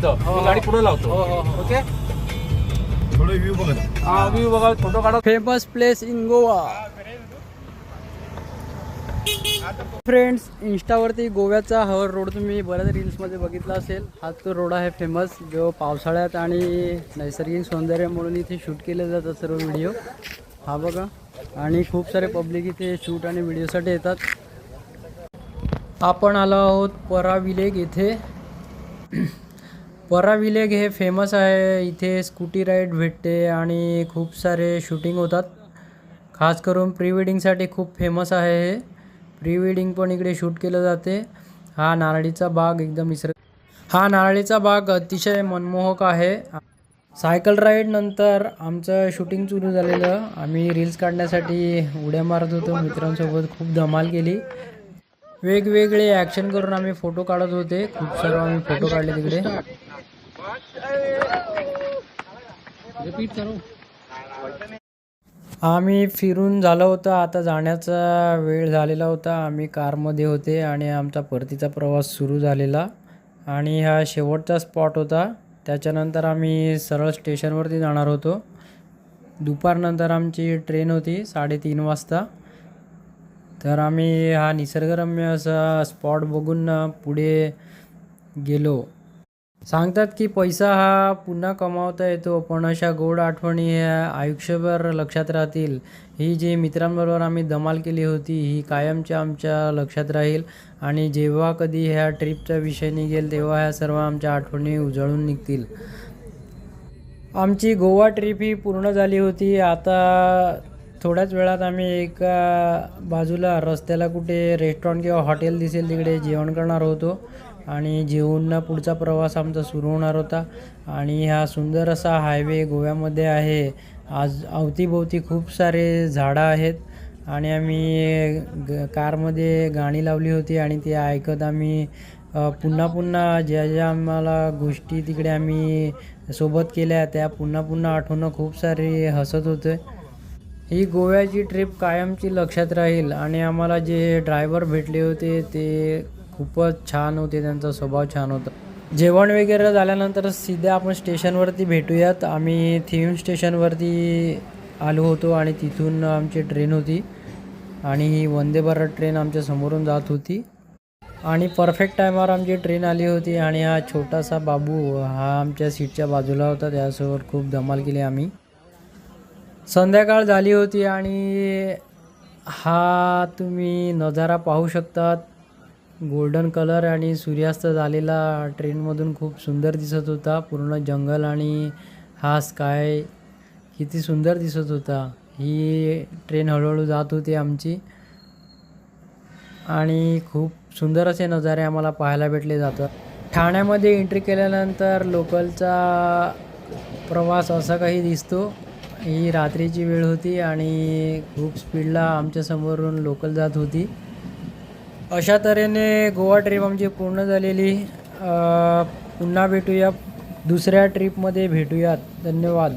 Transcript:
इथं मी गाडी पुढे लावतो. ओके, थोडं व्ह्यू बघा. हा व्ह्यू बघा, फोटो काढा. Famous place in Goa. Friends, इंस्टावरती गोव्याचा हर रोड तुम्ही बऱ्याच रील्समध्ये बघितला असेल. हा तो रोड आहे फेमस, जो पावसाळ्यात आणि नैसर्गिक सौंदर्य म्हणून इथे शूट केले जातात सर्व व्हिडिओ. हा बघा, आणि खूप सारे पब्लिक इथे शूट आणि व्हिडिओसाठी येतात. आपण आलो आहोत पराविलेग येथे. पराविलेग हे फेमस आहे. इथे स्कूटी राईड भेटते आणि खूप सारे शूटिंग होतात. खास करून प्री वेडिंगसाठी खूप फेमस आहे हे. प्री वेडिंग पण इकडे शूट केलं जाते. हा नारळीचा बाग एकदम हा नारळीचा बाग अतिशय मनमोहक आहे. सायकल राईड नंतर आमचं शूटिंग सुरू झालेलं. आम्ही रील्स काढण्यासाठी उड्या मारत होतो मित्रांसोबत. खूप धमाल केली. वेगवेगळे ॲक्शन करून आम्ही फोटो काढत होते. खूप सारे आम्ही फोटो काढले तिकडे. आम्ही फिरून झालं होतं. आता जाण्याचा वेळ झालेला होता. आम्ही कारमध्ये होते आणि आमचा परतीचा प्रवास सुरू झालेला. आणि हा शेवटचा स्पॉट होता. त्याच्यानंतर आम्ही सरळ स्टेशनवरती जाणार होतो. दुपारनंतर आमची ट्रेन होती 3:30 वाजता. तर आम्ही हा निसर्गरम्य असा स्पॉट बघून पुढे गेलो. सांगतात की पैसा हा पुन्हा कमावता येतो, पण अशा गोड आठवणी ह्या आयुष्यभर लक्षात राहतील. ही जी मित्रांबरोबर आम्ही धमाल केली होती ही कायमच्या आमच्या लक्षात राहील. आणि जेव्हा कधी ह्या ट्रिपचा विषय निघेल तेव्हा ह्या सर्व आमच्या आठवणी उजळून निघतील. आमची गोवा ट्रिप ही पूर्ण झाली होती. आता थोड्याच वेळात आम्ही एका बाजूला रस्त्याला कुठे रेस्टॉरंट किंवा हॉटेल दिसेल तिकडे जेवण करणार होतो. आणि जेवून पुढचा प्रवास आमचा सुरू होणार होता. आणि हा सुंदर असा हायवे गोव्यामध्ये आहे. आज अवतीभोवती खूप सारे झाडं आहेत. आणि आम्ही कारमध्ये गाणी लावली होती आणि ती ऐकत आम्ही पुन्हा पुन्हा ज्या आम्हाला गोष्टी तिकडे आम्ही सोबत केल्या त्या पुन्हा आठवणं खूप सारे हसत होते. ही गोव्याची ट्रिप कायमची लक्षात राहील. आणि आम्हाला जे ड्रायव्हर भेटले होते ते खूपच छान होते. त्यांचा स्वभाव छान होता. जेवण वगैरे झाल्यानंतर सीधा आपण स्टेशनवरती भेटूयात. आम्ही थिम स्टेशनवरती आलो होतो आणि तिथून आमची ट्रेन होती. आणि ही वंदे भारत ट्रेन आमच्या समोरून जात होती. आणि परफेक्ट टायमावर आमची ट्रेन आली होती. आणि हा छोटासा बाबू हा आमच्या सीटच्या बाजूला होता. त्यासोबत खूप धमाल केली आम्ही. संध्याकाळ झाली होती आणि हा तुम्ही नजारा पाहू शकतात. गोल्डन कलर आणि सूर्यास्त झालेला ट्रेनमधून खूप सुंदर दिसत होता. पूर्ण जंगल आणि हा स्काय किती सुंदर दिसत होता. ही ट्रेन हळूहळू जात होती आमची. आणि खूप सुंदर असे नजारे आम्हाला पाहायला भेटले जातात. ठाण्यामध्ये एंट्री केल्यानंतर लोकलचा प्रवास असा काही दिसतो. ही रात्रीची वेळ होती आणि खूप स्पीडला आमच्यासमोरून लोकल जात होती. अशा तऱ्हेने गोवा ट्रिप आमची पूर्ण झालेली. पुन्हा भेटूया, दुसऱ्या ट्रिपमध्ये भेटूयात. धन्यवाद.